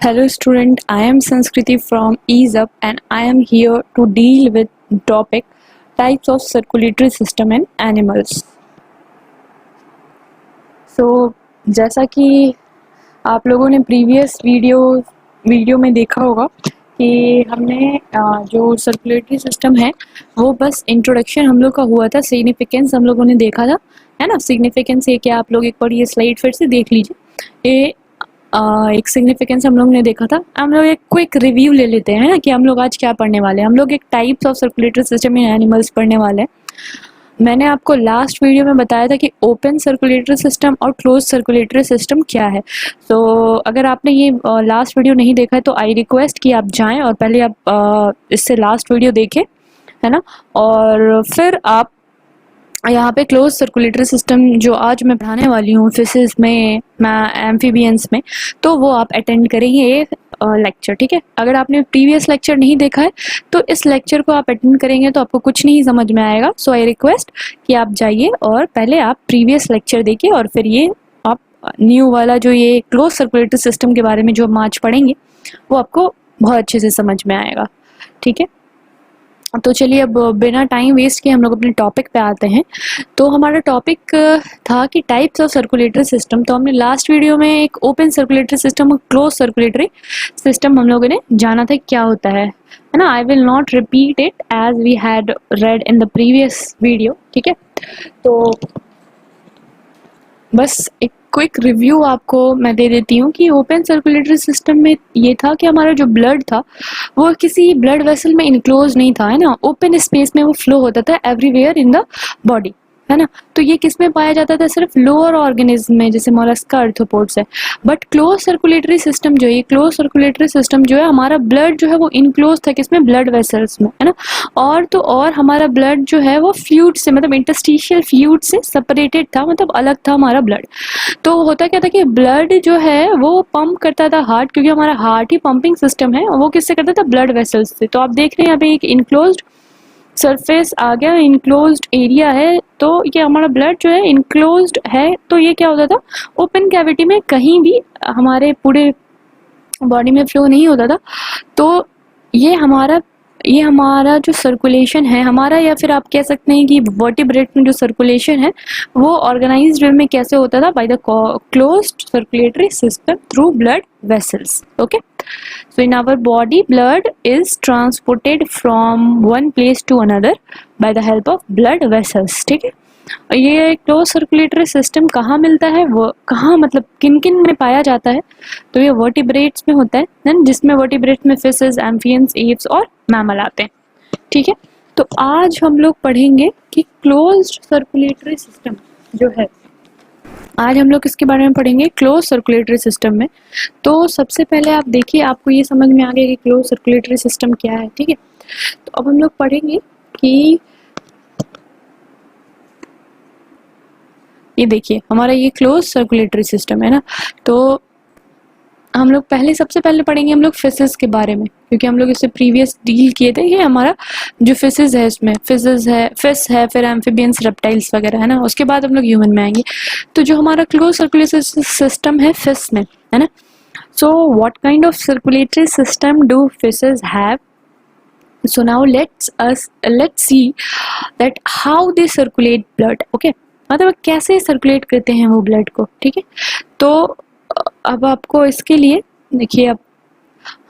Hello student, I am Sanskriti from Ease Up and I am here to deal with topic types of circulatory system in animals. So जैसा कि आप लोगों ने previous video में देखा होगा कि हमने जो सर्कुलेटरी सिस्टम है वो बस इंट्रोडक्शन हम लोग का हुआ था, सिग्निफिकेंस हम लोगों ने देखा था, है ना। सिग्निफिकेंस ये क्या, आप लोग एक बार ये स्लाइड फिर से देख लीजिए। ये एक सिग्निफिकेंस हम लोग ने देखा था। हम लोग एक क्विक रिव्यू ले लेते हैं ना कि हम लोग आज क्या पढ़ने वाले हैं। हम लोग एक types of circulatory system in animals पढ़ने वाले हैं। मैंने आपको लास्ट वीडियो में बताया था कि ओपन सर्कुलेटरी सिस्टम और क्लोज सर्कुलेटरी सिस्टम क्या है। तो अगर आपने ये लास्ट वीडियो नहीं देखा है तो आई रिक्वेस्ट कि आप जाएं और पहले आप इससे लास्ट वीडियो देखें, है ना, और फिर आप यहाँ पे क्लोज सर्कुलेटरी सिस्टम जो आज मैं पढ़ाने वाली हूँ फिशेस में, एम्फीबियंस में, तो वो आप अटेंड करेंगे ये लेक्चर, ठीक है। अगर आपने प्रीवियस लेक्चर नहीं देखा है तो इस लेक्चर को आप अटेंड करेंगे तो आपको कुछ नहीं समझ में आएगा। सो आई रिक्वेस्ट कि आप जाइए और पहले आप प्रीवियस लेक्चर देखिए और फिर ये आप न्यू वाला जो ये क्लोज सर्कुलेटरी सिस्टम के बारे में जो हम आज पढ़ेंगे वो आपको बहुत अच्छे से समझ में आएगा, ठीक है। तो चलिए अब बिना टाइम वेस्ट किए हम लोग अपने टॉपिक पे आते हैं। तो हमारा टॉपिक था कि टाइप्स ऑफ सर्कुलेटरी सिस्टम। तो हमने लास्ट वीडियो में एक ओपन सर्कुलेटरी सिस्टम और क्लोज सर्कुलेटरी सिस्टम हम लोगों ने जाना था क्या होता है ना। I will not repeat it as we had read in the previous video, ठीक है। तो बस एक क्विक रिव्यू आपको मैं दे देती हूँ कि ओपन सर्कुलेटरी सिस्टम में ये था कि हमारा जो ब्लड था वो किसी ब्लड वेसल में इनक्लोज नहीं था, है ना। ओपन स्पेस में वो फ्लो होता था एवरीवेयर इन द बॉडी, है ना। तो ये किस में पाया जाता था, सिर्फ लोअर ऑर्गेनिज्म में, जैसे मोलस्का, आर्थ्रोपोड्स है। बट क्लोज सर्कुलेटरी सिस्टम जो है, ये क्लोज सर्कुलेटरी सिस्टम जो है, हमारा ब्लड जो है वो इनक्लोज था किसमें, ब्लड वेसल्स में, है ना। और तो और हमारा ब्लड जो है वो फ्लूइड से, मतलब इंटरस्टिशियल फ्लूइड से सेपरेटेड था, मतलब अलग था हमारा ब्लड। तो होता क्या था कि ब्लड जो है वो पंप करता था हार्ट, क्योंकि हमारा हार्ट ही पंपिंग सिस्टम है, वो किससे करता था, ब्लड वेसल्स से। तो आप देख रहे हैं यहाँ पे एक इनक्लोज्ड सरफेस आ गया, इनक्लोज्ड एरिया है, तो ये हमारा ब्लड जो है इनक्लोज्ड है। तो ये क्या होता था, ओपन कैविटी में कहीं भी हमारे पूरे बॉडी में फ्लो नहीं होता था। तो ये हमारा जो सर्कुलेशन है हमारा, या फिर आप कह सकते हैं कि वर्टिब्रेट में जो सर्कुलेशन है वो ऑर्गेनाइज्ड वे में कैसे होता था, by the closed circulatory system through blood vessels, okay. So in our body, blood is transported from one place to another by the help of blood vessels, ठीक है। ये क्लोज सर्कुलेटरी सिस्टम कहाँ मिलता है, वो कहाँ, मतलब किन किन में पाया जाता है, तो ये वर्टिब्रेट्स में होता है, जिसमें वर्टिब्रेट्स में फिशेस, एम्फियंस, एप्स और मैमल आते हैं, ठीक है। तो आज हम लोग पढ़ेंगे कि क्लोज्ड सर्कुलेटरी सिस्टम जो है, आज हम लोग इसके बारे में पढ़ेंगे क्लोज सर्कुलेटरी सिस्टम में। तो सबसे पहले आप देखिए, आपको ये समझ में आ गया कि क्लोज सर्कुलेटरी सिस्टम क्या है, ठीक है। तो अब हम लोग पढ़ेंगे कि ये देखिए हमारा ये क्लोज सर्कुलेटरी सिस्टम है ना। तो हम लोग सबसे पहले पढ़ेंगे हम लोग फिशेस के बारे में, क्योंकि हम लोग इससे प्रीवियस डील किए थे। ये हमारा जो फिशेस है, इसमें फिश है, फिर एम्फिबियंस, रेप्टाइल्स वगैरह, है ना। उसके बाद हम लोग ह्यूमन में आएंगे। तो जो हमारा क्लोज सर्कुलेटरी सिस्टम है फिश में, है ना। So what kind of circulatory system do fishes have? So now let's see that how they circulate blood, okay। मतलब कैसे सर्कुलेट करते हैं वो ब्लड को, ठीक है। तो अब आपको इसके लिए देखिए, अब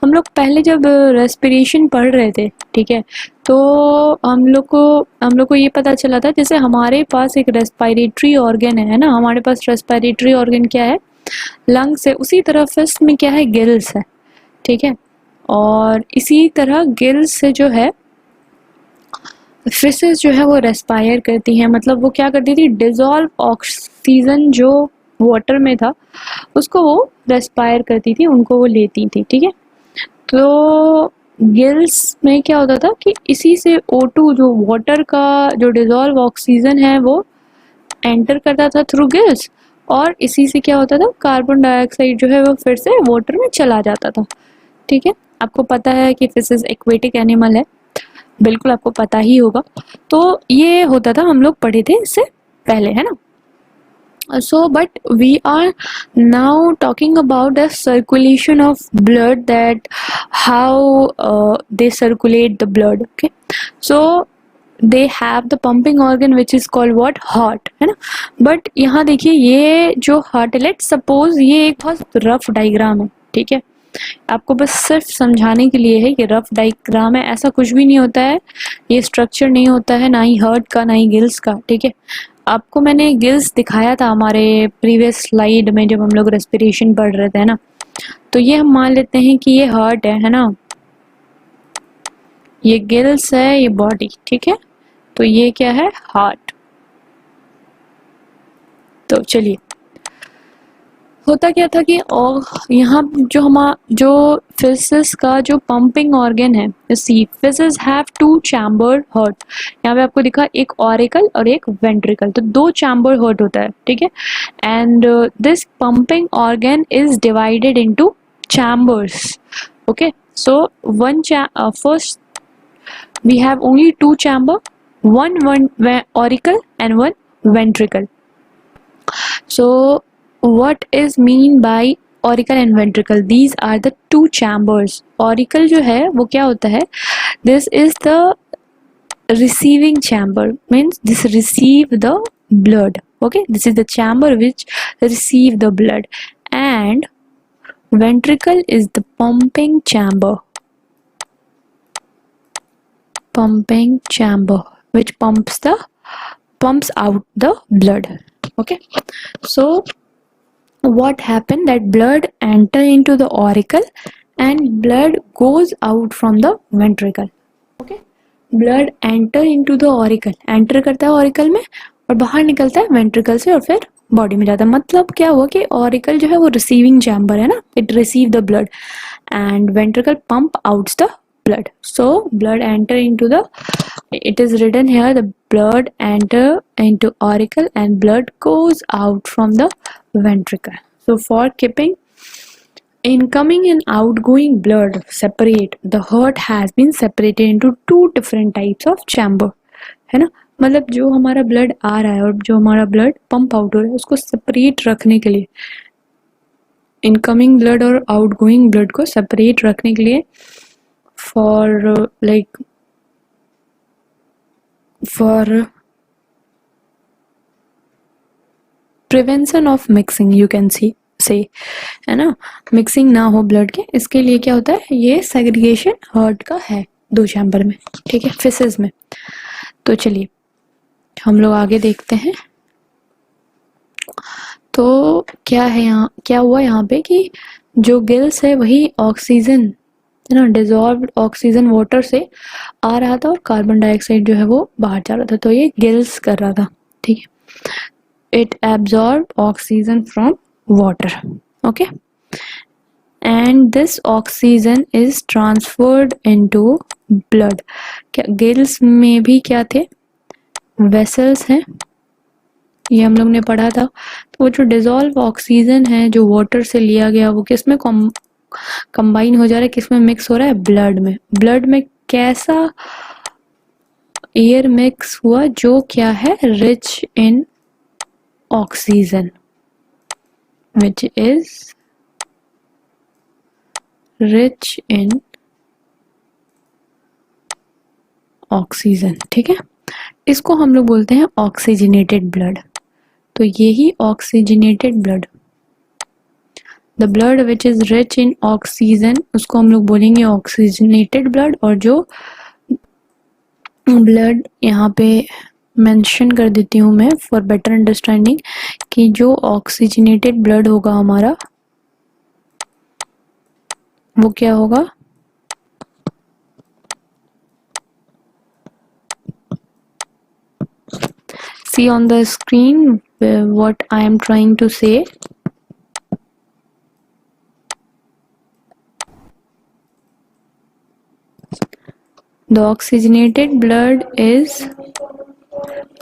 हम लोग पहले जब रेस्पिरेशन पढ़ रहे थे, ठीक है, तो हम लोग को ये पता चला था, जैसे हमारे पास एक रेस्पिरेटरी ऑर्गन है ना, हमारे पास रेस्पिरेटरी ऑर्गन क्या है, लंग्स है। उसी तरह फिश में क्या है, गिल्स है, ठीक है। और इसी तरह गिल्स से जो है फिशेस जो है वो रेस्पायर करती हैं, मतलब वो क्या करती थी, डिजॉल्व ऑक्सीजन जो वाटर में था उसको वो रेस्पायर करती थी, उनको वो लेती थी, ठीक है। तो गिल्स में क्या होता था कि इसी से O2 जो वाटर का जो डिजॉल्व ऑक्सीजन है वो एंटर करता था थ्रू गिल्स, और इसी से क्या होता था, कार्बन डाइऑक्साइड जो है वो फिर से वाटर में चला जाता था, ठीक है। आपको पता है कि फिशेस एक्वेटिक एनिमल है, बिल्कुल आपको पता ही होगा। तो ये होता था, हम लोग पढ़े थे इससे पहले, है ना। So but we are now talking about the circulation of blood, that how they circulate the blood. Okay, so they have the pumping organ which is called what, heart, है ना. बट यहाँ देखिए ये जो हार्ट है, let suppose ये एक बहुत रफ डायग्राम है, ठीक है, आपको बस सिर्फ समझाने के लिए है कि रफ डायग्राम है, ऐसा कुछ भी नहीं होता है, ये स्ट्रक्चर नहीं होता है, ना ही हार्ट का ना ही गिल्स का, ठीक है. आपको मैंने गिल्स दिखाया था हमारे प्रीवियस स्लाइड में जब हम लोग रेस्पिरेशन पढ़ रहे थे ना. तो ये हम मान लेते हैं कि ये हार्ट है ना, ये गिल्स है, ये बॉडी, ठीक है. तो ये क्या है, हार्ट. तो चलिए, होता क्या था कि और यहाँ जो फिशेस का जो पंपिंग ऑर्गन है, sea fishes have two chamber heart. यहाँ पे आपको दिखा एक ऑरिकल और एक वेंट्रिकल, तो दो चैम्बर हार्ट होता है, ठीक है. And this pumping organ is divided into chambers. Okay, so one first we have only two chamber, one auricle and one ventricle. So what is mean by auricle and ventricle? These are the two chambers. Auricle जो है वो क्या होता है, this is the receiving chamber, means this receive the blood. Okay, this is the chamber which receive the blood, and ventricle is the pumping chamber. Pumping chamber which pumps out the blood. Okay, so what happened, that blood enter into the auricle and blood goes out from the ventricle. Okay, blood enter into the auricle, enter करता है auricle में और बाहर निकलता है ventricle से और फिर बॉडी में जाता है. मतलब क्या हुआ कि auricle जो है वो receiving chamber है ना, it receive the blood and ventricle pump out the blood. So blood enter into the, it is written here, the blood enter into auricle and blood goes out from the ventricle. So for keeping incoming and outgoing blood separate, the heart has been separated into two different types of chamber, है ना. मतलब जो हमारा blood आ रहा है और जो हमारा ब्लड पंप आउट हो रहा है उसको सेपरेट रखने के लिए, इनकमिंग ब्लड और आउटगोइंग ब्लड को सेपरेट रखने के लिए, for prevention of mixing, you can say, है ना, मिक्सिंग ना हो ब्लड के, इसके लिए क्या होता है, ये सेग्रीगेशन हार्ट का है दो चैम्बर में, ठीक है, फिशेस में. तो चलिए हम लोग आगे देखते हैं. तो क्या है यहाँ, क्या हुआ यहाँ पे कि जो गिल्स है वही ऑक्सीजन है ना, डिजॉल्व्ड ऑक्सीजन वाटर से आ रहा था और कार्बन डाइऑक्साइड जो है वो बाहर जा रहा था. तो ये गिल्स कर रहा था, ठीक है. It absorb oxygen from water. Okay, and this oxygen is transferred into blood. क्या गिल्स में भी क्या थे, वेसल्स हैं, ये हम लोग ने पढ़ा था. तो वो जो डिजॉल्व ऑक्सीजन है जो वाटर से लिया गया वो किस में कंबाइन हो जा रहा है, किसमें मिक्स हो रहा है, ब्लड में. ब्लड में कैसा एयर मिक्स हुआ, जो क्या है, rich in oxygen, which is rich in oxygen, ठीक है. इसको हम लोग बोलते हैं ऑक्सीजनेटेड ब्लड. तो यही oxygenated blood, the blood which is rich in oxygen, उसको हम लोग बोलेंगे ऑक्सीजनेटेड ब्लड. और जो ब्लड यहाँ पे मेंशन कर देती हूँ मैं फॉर बेटर अंडरस्टैंडिंग, कि जो ऑक्सीजनेटेड ब्लड होगा हमारा वो क्या होगा, see on the screen what I am trying to say. The oxygenated blood is,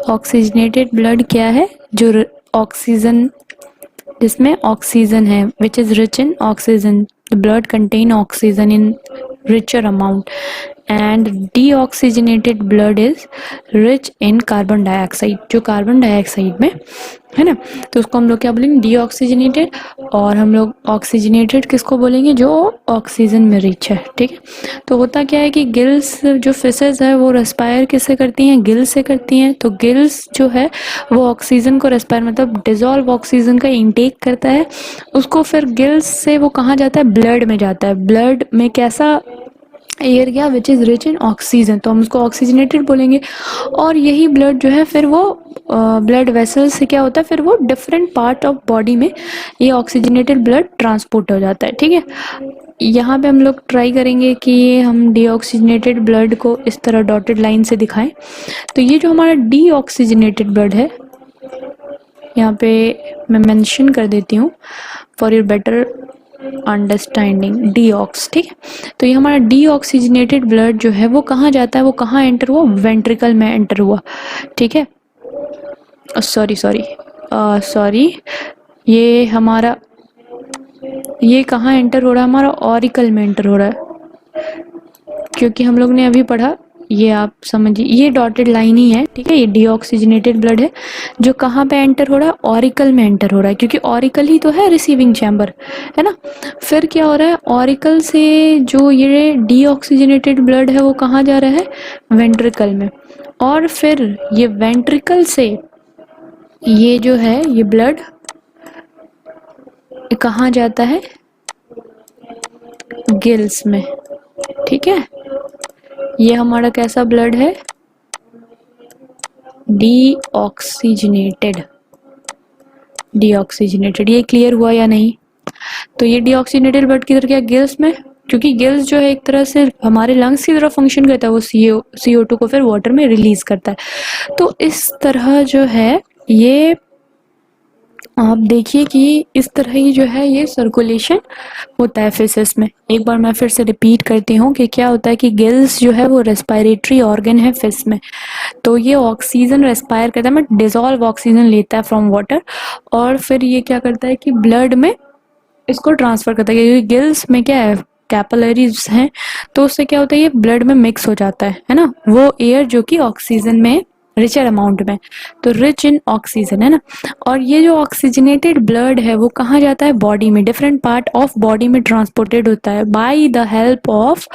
oxygenated blood क्या है, जो ऑक्सीजन, जिसमें ऑक्सीजन है, which is rich in oxygen. The blood contain oxygen in richer amount and deoxygenated blood is rich in carbon dioxide, जो carbon dioxide में है ना, तो उसको हम लोग क्या बोलेंगे, डीऑक्सीजनेटेड। और हम लोग ऑक्सीजनेटेड किसको बोलेंगे, जो ऑक्सीजन में रिच है। ठीक है, तो होता क्या है कि गिल्स जो फिशेज है वो रेस्पायर किससे करती हैं, गिल्स से करती हैं। तो गिल्स जो है वो ऑक्सीजन को रेस्पायर मतलब डिजॉल्व ऑक्सीजन का इनटेक करता है, उसको फिर गिल्स से वो कहाँ जाता है, ब्लड में जाता है। ब्लड में कैसा एयर गया, which is rich in oxygen, तो हम उसको ऑक्सीजनेटेड बोलेंगे। और यही ब्लड जो है फिर वो ब्लड वेसल से क्या होता है, फिर वो डिफरेंट पार्ट ऑफ बॉडी में ये ऑक्सीजनेटेड ब्लड ट्रांसपोर्ट हो जाता है। ठीक है, यहाँ पे हम लोग ट्राई करेंगे कि हम डीऑक्सीजनेटेड ब्लड को इस तरह डॉटेड लाइन से दिखाएं। तो ये जो हमारा डीऑक्सीजनेटेड ब्लड है, यहाँ पे मैं मेंशन कर देती हूँ फॉर योर बेटर अंडरस्टैंडिंग, डीऑक्स। ठीक है, तो ये हमारा डीऑक्सीजनेटेड ब्लड जो है वो कहाँ जाता है, वो कहाँ एंटर हुआ, वेंट्रिकल में एंटर हुआ। ठीक है, सॉरी ये हमारा, ये कहाँ एंटर हो रहा है, हमारा ऑरिकल में एंटर हो रहा है, क्योंकि हम लोग ने अभी पढ़ा, ये आप समझिए, ये डॉटेड लाइन ही है। ठीक है, ये डीऑक्सीजनेटेड ब्लड है जो कहाँ पे एंटर हो रहा है, ऑरिकल में एंटर हो रहा है, क्योंकि ऑरिकल ही तो है रिसीविंग चैम्बर, है ना। फिर क्या हो रहा है, ऑरिकल से जो ये डीऑक्सीजनेटेड ब्लड है वो कहाँ जा रहा है, वेंट्रिकल में। और फिर ये वेंट्रिकल से ये जो है ये ब्लड कहाँ जाता है, गिल्स में। ठीक है, ये हमारा कैसा ब्लड है, डीऑक्सीजनेटेड। ये क्लियर हुआ या नहीं। तो ये डीऑक्सीजनेटेड ब्लड किधर गया, गिल्स में, क्योंकि गिल्स जो है एक तरह से हमारे लंग्स की तरह फंक्शन करता है, वो CO2 को फिर वाटर में रिलीज करता है। तो इस तरह जो है ये आप देखिए कि इस तरह ही जो है ये सर्कुलेशन होता है फिशेस में। एक बार मैं फिर से रिपीट करती हूँ कि क्या होता है कि गिल्स जो है वो रेस्पिरेटरी ऑर्गन है फिश में। तो ये ऑक्सीजन रेस्पायर करता है, मतलब डिजॉल्व ऑक्सीजन लेता है फ्रॉम वाटर, और फिर ये क्या करता है कि ब्लड में इसको ट्रांसफर करता है, क्योंकि गिल्स में क्या है, कैपिलरीज हैं, तो उससे क्या होता है, ये ब्लड में मिक्स हो जाता है ना, वो एयर जो कि ऑक्सीजन में रिचर अमाउंट में, तो रिच इन ऑक्सीजन, है ना। और ये जो ऑक्सीजनेटेड ब्लड है वो कहाँ जाता है, बॉडी में, डिफरेंट पार्ट ऑफ बॉडी में ट्रांसपोर्टेड होता है by the help of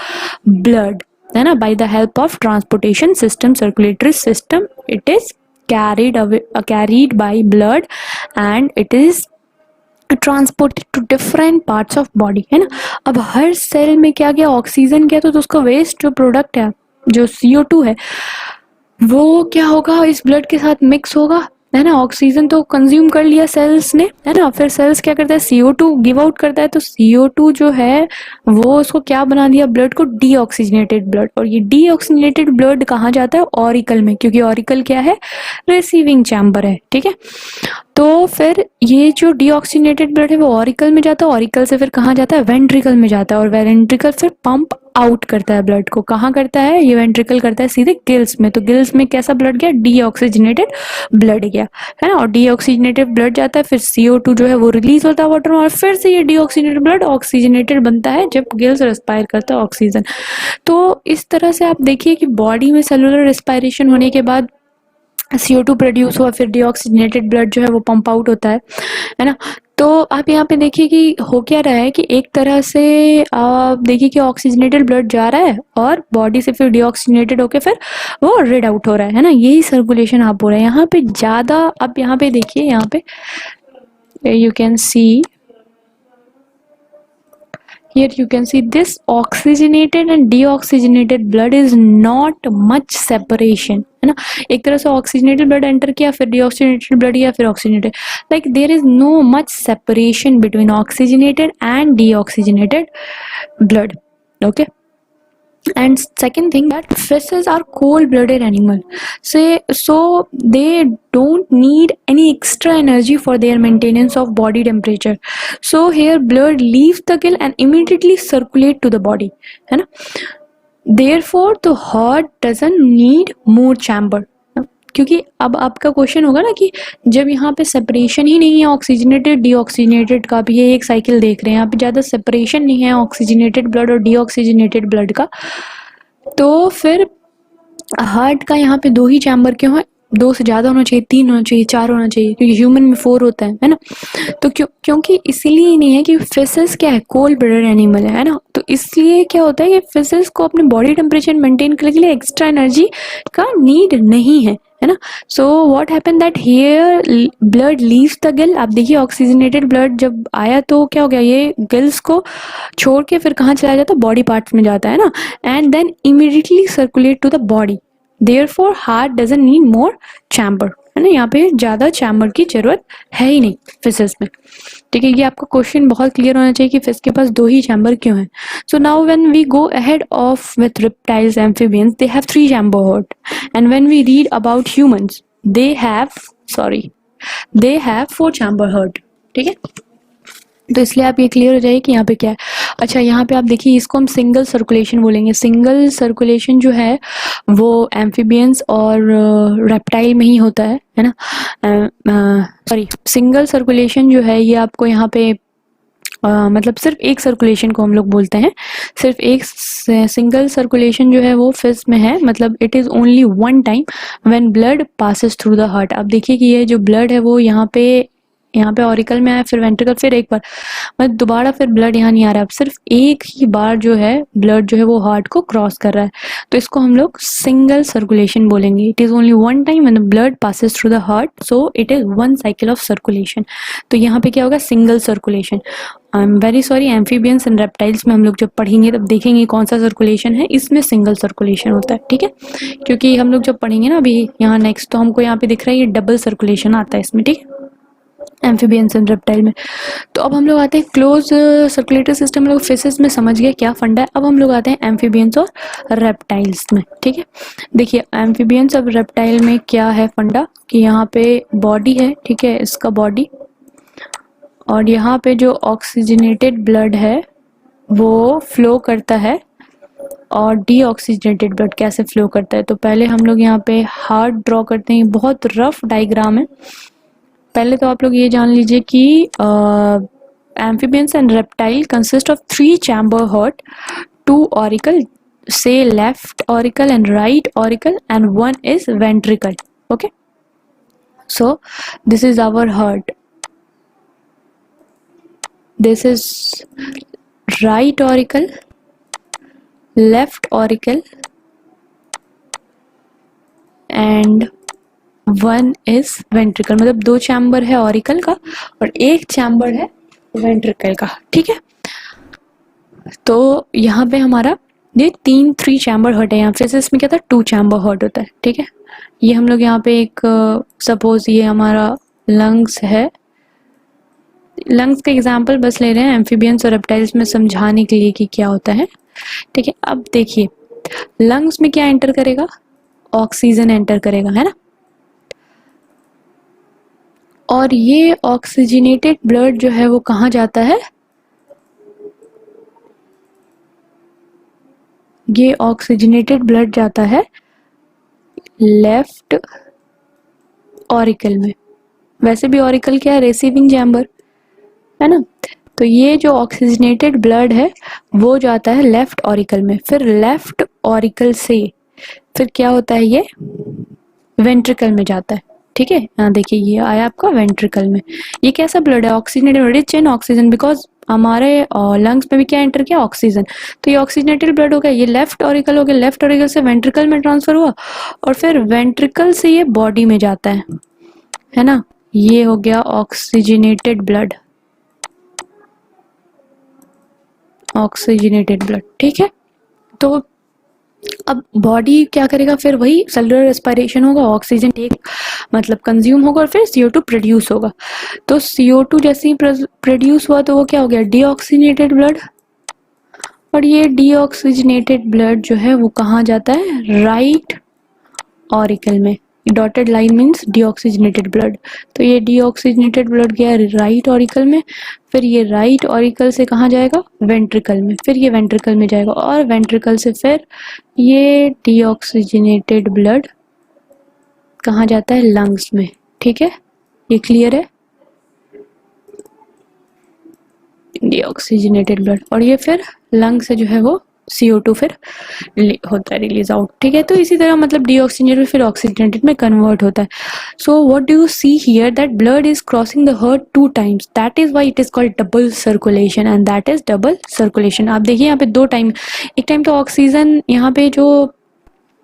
blood, है ना, by the help of transportation system, circulatory system, it is carried by blood and it is transported to different parts of body, है ना। अब हर cell में क्या गया, ऑक्सीजन गया, तो उसका वेस्ट जो प्रोडक्ट है, जो CO2 है, वो क्या होगा, इस ब्लड के साथ मिक्स होगा, है ना। ऑक्सीजन तो कंज्यूम कर लिया सेल्स ने, है ना, फिर सेल्स क्या करता है, CO2 गिव आउट करता है, तो CO2 जो है वो उसको क्या बना दिया, ब्लड को डीऑक्सीजनेटेड ब्लड। और ये डीऑक्सीजनेटेड ब्लड कहाँ जाता है, ऑरिकल में, क्योंकि ऑरिकल क्या है, रिसीविंग चैम्बर है। ठीक है, तो फिर ये जो डीऑक्सीजनेटेड ब्लड है वो ऑरिकल में जाता है, ऑरिकल से फिर कहाँ जाता है, वेंट्रिकल में जाता है, और वेंट्रिकल फिर पंप आउट करता है ब्लड को, कहाँ करता है, ये वेंट्रिकल करता है सीधे गिल्स में। तो गिल्स में कैसा ब्लड गया, डीऑक्सीजनेटेड ब्लड गया, है ना। और डीऑक्सीजनेटेड ब्लड जाता है, फिर CO2 जो है वो रिलीज होता है वाटर में, और फिर से ये डीऑक्सीजनेटेड ब्लड ऑक्सीजनेटेड बनता है जब गिल्स रेस्पायर करता है ऑक्सीजन। तो इस तरह से आप देखिए कि बॉडी में सेलुलर रेस्पायरेशन होने के बाद CO2 प्रोड्यूस हुआ, फिर डीऑक्सीजनेटेड ब्लड जो है वो पंप आउट होता है ना। तो आप यहाँ पे देखिए कि हो क्या रहा है कि एक तरह से आप देखिए कि ऑक्सीजनेटेड ब्लड जा रहा है और बॉडी से फिर डीऑक्सीजनेटेड होके फिर वो रेड आउट हो रहा है ना, यही सर्कुलेशन आप हो रहा है। यहाँ पे ज़्यादा, आप यहाँ पे देखिए, यहाँ पे you can see, here you can see this oxygenated and deoxygenated blood is not much separation, है ना। एक तरह से ऑक्सीजनेटेड ब्लड एंटर किया, फिर डीऑक्सीजनेटेड ब्लड या फिर oxygenated, like there is no much separation between oxygenated and deoxygenated blood, okay. And second thing, that fishes are cold-blooded animal, so they don't need any extra energy for their maintenance of body temperature. So here blood leaves the gill and immediately circulate to the body, है ना। Therefore the heart doesn't need more chamber, क्योंकि अब आपका question होगा ना कि जब यहाँ पे सेपरेशन ही नहीं है ऑक्सीजनेटेड डीऑक्सीजनेटेड का, भी ये एक साइकिल देख रहे हैं, यहाँ पे ज़्यादा सेपरेशन नहीं है ऑक्सीजनेटेड ब्लड और डीऑक्सीजनेटेड ब्लड का, तो फिर हार्ट का यहाँ पे 2 ही चैम्बर क्यों है? 2 से ज़्यादा होना चाहिए, 3 होना चाहिए, 4 होना चाहिए, क्योंकि ह्यूमन में 4 होता है ना? तो क्योंकि इसीलिए ही नहीं है कि फिशेस क्या है, कोल्ड ब्लडेड एनिमल है ना? तो इसलिए क्या होता है कि फिशेस को अपने बॉडी टेम्परेचर मेंटेन करने के लिए एक्स्ट्रा एनर्जी का नीड नहीं है ना? So what happen that here blood leaves the Gill. आप देखिए ऑक्सीजनेटेड ब्लड जब आया तो क्या हो गया, ये गिल्स को छोड़ के फिर कहाँ चला जाता है, बॉडी पार्ट्स में जाता है ना, and then immediately circulate to the body. Therefore heart doesn't need more chamber, है ना? यहाँ पे ज़्यादा चैम्बर की जरूरत है ही नहीं फिशेस में। ठीक है, ये आपका क्वेश्चन बहुत क्लियर होना चाहिए कि फिश के पास 2 ही चैम्बर क्यों है। So now when we go ahead of with reptiles, amphibians, they have 3 chamber heart, and when we read about humans, they have, sorry, they have 4 chamber heart। ठीक है, तो इसलिए आप ये क्लियर हो जाइए कि यहाँ पे क्या है। अच्छा, यहाँ पे आप देखिए, इसको हम सिंगल सर्कुलेशन बोलेंगे। सिंगल सर्कुलेशन जो है वो एम्फीबियंस और रेप्टाइल में ही होता है ना? सॉरी, सिंगल सर्कुलेशन जो है ये आपको यहाँ पे मतलब सिर्फ एक सर्कुलेशन को हम लोग बोलते हैं। सिर्फ एक सिंगल सर्कुलेशन जो है वो फिश में है, मतलब it is only one time when blood passes through the heart. आप देखिए कि ये जो ब्लड है वो यहाँ पे ऑरिकल में आया, फिर वेंट्रिकल, फिर एक बार, मतलब दोबारा फिर ब्लड यहाँ नहीं आ रहा है। अब सिर्फ एक ही बार जो है ब्लड जो है वो हार्ट को क्रॉस कर रहा है, तो इसको हम लोग सिंगल सर्कुलेशन बोलेंगे। It is only one time when the blood passes through the heart, so it is one cycle of circulation. तो यहाँ पे क्या होगा, single circulation. I am very sorry, amphibians and reptiles में हम लोग जब पढ़ेंगे तब देखेंगे कौन सा सर्कुलेशन है, इसमें सिंगल सर्कुलेशन होता है। ठीक है, क्योंकि हम लोग जब पढ़ेंगे ना अभी यहाँ नेक्स्ट, तो हमको यहाँ पे दिख रहा है ये डबल सर्कुलेशन आता है इसमें। ठीक है, एम्फीबियंस एंड रेप्टाइल में। तो अब हम लोग आते हैं क्लोज सर्कुलेटरी सिस्टम, हम लोग फिशेस में समझ गए क्या फंडा है। अब हम लोग आते हैं एम्फीबियंस और रेप्टाइल्स में। ठीक है, देखिए एम्फीबियंस और रेप्टाइल में क्या है फंडा, कि यहाँ पे बॉडी है, ठीक है, इसका बॉडी, और यहाँ पे जो ऑक्सीजनेटेड ब्लड है वो फ्लो करता है। और डीऑक्सीजनेटेड ब्लड कैसे फ्लो करता है, तो पहले हम लोग यहाँ पे हार्ट ड्रॉ करते हैं। बहुत रफ डायग्राम है। पहले तो आप लोग ये जान लीजिए कि amphibians and reptile consist of 3 chamber heart, 2 auricle, say left auricle and right auricle, and 1 is ventricle. Okay, so this is our heart, this is right auricle, left auricle, and 1 is ventricle। मतलब 2 chamber है auricle का और 1 chamber है ventricle का। ठीक है, तो यहाँ पे हमारा ये 3 चैम्बर हर्ट है। यहाँ फिशेस में क्या था, 2 चैम्बर हर्ट होता है। ठीक है, ये हम लोग यहाँ पे एक सपोज ये हमारा लंग्स है, लंग्स का एग्जाम्पल बस ले रहे हैं एम्फीबियंस और रेप्टाइल्स में समझाने के लिए कि क्या होता है। ठीक है, अब देखिए लंग्स में क्या एंटर करेगा, ऑक्सीजन एंटर करेगा, है ना? और ये ऑक्सीजनेटेड ब्लड जो है वो कहाँ जाता है, ये ऑक्सीजनेटेड ब्लड जाता है लेफ्ट ऑरिकल में। वैसे भी ऑरिकल क्या है, रिसीविंग चैम्बर, है ना? तो ये जो ऑक्सीजनेटेड ब्लड है वो जाता है लेफ्ट ऑरिकल में। फिर लेफ्ट ऑरिकल से फिर क्या होता है, ये वेंट्रिकल में जाता है। ठीक है, यहाँ देखिए ये आया आपका वेंट्रिकल में। ये कैसा ब्लड है, oxygenated, rich in oxygen, because हमारे लंग्स में भी क्या एंटर किया, ऑक्सीजन। तो ये ऑक्सीजनेटेड ब्लड हो गया, ये लेफ्ट ऑरिकल हो गया, लेफ्ट ऑरिकल से वेंट्रिकल में ट्रांसफर हुआ, और फिर वेंट्रिकल से ये बॉडी में जाता है ना? ये हो गया ऑक्सीजनेटेड ब्लड, ऑक्सीजनेटेड ब्लड। ठीक है, तो अब बॉडी क्या करेगा, फिर वही सेलुलर रेस्पिरेशन होगा, ऑक्सीजन टेक मतलब कंज्यूम होगा और फिर CO2 प्रोड्यूस होगा। तो CO2 जैसे ही प्रोड्यूस हुआ तो वो क्या हो गया, डीऑक्सीजनेटेड ब्लड। और ये डीऑक्सीजनेटेड ब्लड जो है वो कहाँ जाता है, राइट ऑरिकल में। Dotted line means deoxygenated blood. तो ये डीऑक्सीजनेटेड ब्लड गया राइट ऑरिकल में, फिर ये राइट ऑरिकल से कहाँ जाएगा, वेंट्रिकल में, फिर ये वेंट्रिकल में जाएगा, और वेंट्रिकल से फिर ये डीऑक्सीजनेटेड ब्लड कहाँ जाता है, लंग्स में। ठीक है, ये क्लियर है, डीऑक्सीजनेटेड ब्लड। और ये फिर लंग से जो है वो CO2 फिर होता है रिलीज आउट, ठीक है। तो इसी तरह मतलब डीऑक्सीजनेटेड फिर ऑक्सीजनेटेड में कन्वर्ट होता है। So what do you see here that blood is crossing the heart 2 times, that is why it is called double circulation, and that is double circulation. आप देखिए यहाँ पे 2 टाइम, एक टाइम तो ऑक्सीजन यहाँ पे जो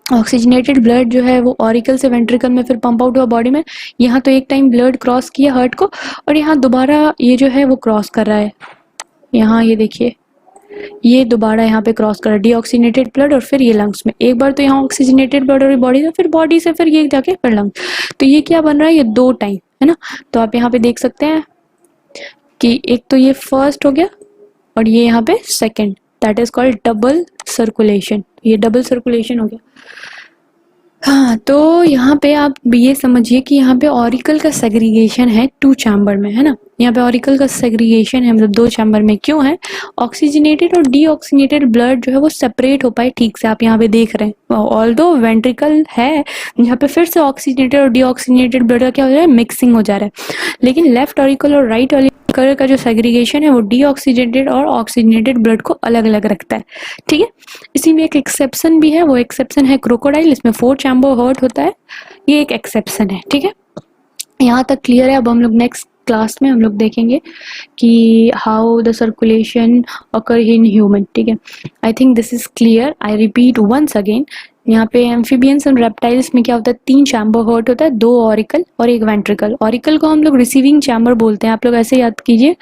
ऑक्सीजनेटेड ब्लड जो है वो ऑरिकल से वेंट्रिकल में फिर पंप आउट हुआ बॉडी में। यहाँ तो एक टाइम ब्लड क्रॉस किया हार्ट को, और यहाँ दोबारा ये जो है वो क्रॉस कर रहा है। यहाँ ये देखिए, ये दोबारा यहाँ पे क्रॉस कर रहा है डीऑक्सीनेटेड ब्लड, और फिर ये लंग्स में। एक बार तो यहाँ ऑक्सीजनेटेड ब्लड और बॉडी से, फिर बॉडी से फिर ये जाके फिर लंग्स। तो ये क्या बन रहा है, ये 2 टाइम है ना। तो आप यहाँ पे देख सकते हैं कि एक तो ये फर्स्ट हो गया और ये यहाँ पे second, that is called double circulation. ये डबल सर्कुलेशन हो गया। हाँ, तो यहाँ पे आप ये समझिए कि यहाँ पे ऑरिकल का सेग्रीगेशन है 2 चैम्बर में, है ना। यहाँ पे ऑरिकल का सेग्रीगेशन है, मतलब 2 चैम्बर में। क्यों है? ऑक्सीजनेटेड और डीऑक्सीनेटेड ब्लड जो है वो सेपरेट हो पाए ठीक से। आप यहाँ पे देख रहे हैं ऑल्दो वेंट्रिकल है यहाँ पे फिर से ऑक्सीजनेटेड और डीऑक्सीनेटेड ब्लड का क्या हो रहा है, मिक्सिंग हो जा रहा है। लेकिन लेफ्ट ऑरिकल और राइट ऑरिकल का जो सेग्रीगेशन है वो डीऑक्सीजनेटेड और ऑक्सीजनेटेड ब्लड को अलग अलग रखता है, ठीक है। इसी में एक एक्सेप्शन भी है, वो एक्सेप्शन है क्रोकोडाइल, इसमें 4 चैम्बर हार्ट होता है। ये एक एक्सेप्शन है, ठीक है। यहाँ तक क्लियर है। अब हम लोग नेक्स्ट क्लास में हम लोग देखेंगे कि how the circulation occur in human, ठीक है। I think this is clear. I repeat once again, यहाँ पे एम्फीबियंस एंड रेप्टाइल्स में क्या होता है, 3 चैम्बर हार्ट होता है, 2 ऑरिकल और 1 वेंट्रिकल। ऑरिकल को हम लोग रिसीविंग चैम्बर बोलते हैं, आप लोग ऐसे याद कीजिए,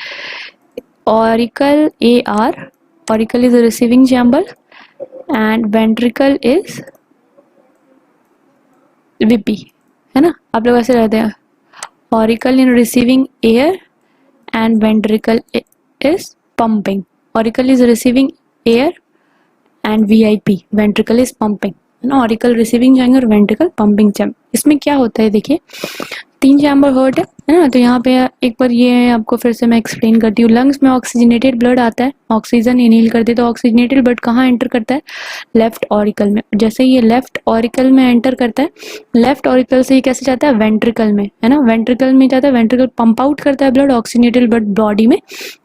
auricle AR, auricle is a receiving chamber and ventricle is VP, है ना। आप लोग ऐसे रहते हैं, auricle in receiving air and ventricle is pumping. Auricle is receiving air and VIP, ventricle is pumping, है ना। ऑरिकल रिसीविंग चैम्बर और वेंट्रिकल पंपिंग चैम्बर। इसमें क्या होता है देखिए, 3 चैम्बर हार्ट है ना। तो यहाँ पे एक बार ये आपको फिर से मैं एक्सप्लेन करती हूँ। लंग्स में ऑक्सीजनेटेड ब्लड आता है, ऑक्सीजन इनहेल करते तो ऑक्सीजनेटेड ब्लड कहाँ एंटर करता है, लेफ्ट ऑरिकल में। जैसे ये लेफ्ट ऑरिकल में एंटर करता है, लेफ्ट ऑरिकल से ये कैसे जाता है, वेंट्रिकल में, है ना। वेंट्रिकल में जाता है, वेंट्रिकल पंप आउट करता है ब्लड, ऑक्सीजनेटेड ब्लड बॉडी में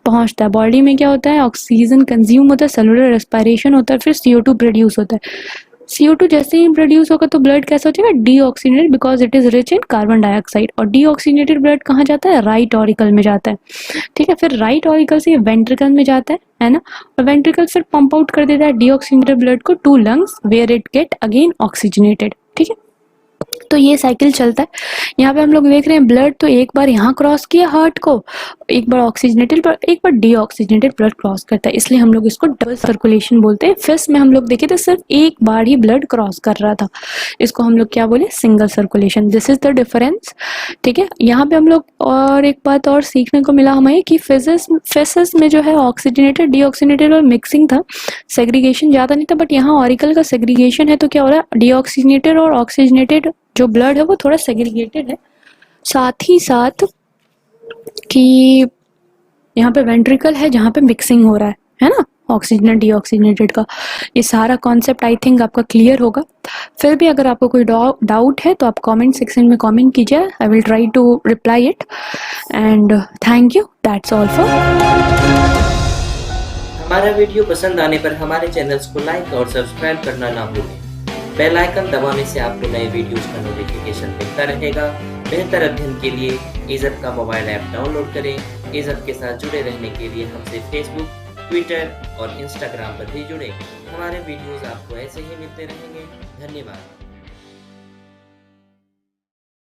पहुंचता है। बॉडी में क्या होता है, ऑक्सीजन कंज्यूम होता है, सेलुलर रेस्पिरेशन होता है, फिर CO2 प्रोड्यूस होता है। CO2 जैसे ही प्रोड्यूस होगा तो ब्लड कैसा हो जाएगा, deoxygenated, because it is rich in carbon dioxide. और डीऑक्सीनेटेड ब्लड कहाँ जाता है, राइट ऑरिकल में जाता है, ठीक है। फिर राइट ऑरिकल से वेंट्रिकल में जाता है ना। और वेंट्रिकल फिर पंप आउट कर देता है डीऑक्सीनेटेड ब्लड को to lungs where it get again oxygenated, ठीक है। तो ये साइकिल चलता है। यहाँ पे हम लोग देख रहे हैं ब्लड तो एक बार यहाँ क्रॉस किया हार्ट को, एक बार ऑक्सीजनेटेड, एक बार डीऑक्सीजनेटेड ब्लड क्रॉस करता है, इसलिए हम लोग इसको डबल सर्कुलेशन बोलते हैं। फिस्ट में हम लोग देखे तो सिर्फ एक बार ही ब्लड क्रॉस कर रहा था, इसको हम लोग क्या बोले, single circulation. This is the difference, ठीक है। यहाँ पे हम लोग और एक बात और सीखने को मिला हमें कि फेसेस में जो है ऑक्सीजनेटेड डीऑक्सीजनेटेड और मिक्सिंग था, सेग्रीगेशन ज्यादा नहीं था। बट यहाँ ऑरिकल का सेग्रीगेशन है, तो क्या हो रहा है, डीऑक्सीजनेटेड और ऑक्सीजनेटेड जो ब्लड है वो थोड़ा सेग्रीगेटेड है। साथ ही साथ कि यहाँ पे वेंट्रिकल है जहाँ पे मिक्सिंग हो रहा है ना, ऑक्सीजन डीऑक्सीजनेटेड का। ये सारा कॉन्सेप्ट आई थिंक आपका क्लियर होगा। फिर भी अगर आपको कोई डाउट है तो आप कमेंट सेक्शन में कमेंट कीजिए, I will try to reply it. And thank you, that's all for. हमारा वीडियो पसंद आने पर हमारे चैनल्स को लाइक और सब्सक्राइब करना ना भूलें। बेल आइकन दबाने से आपको नए वीडियोस का नोटिफिकेशन मिलता रहेगा। बेहतर अध्ययन के लिए इज़प का मोबाइल ऐप डाउनलोड करें। इज़प के साथ जुड़े रहने के लिए हमसे फेसबुक, ट्विटर और इंस्टाग्राम पर भी जुड़ें। हमारे वीडियोस आपको ऐसे ही मिलते रहेंगे। धन्यवाद।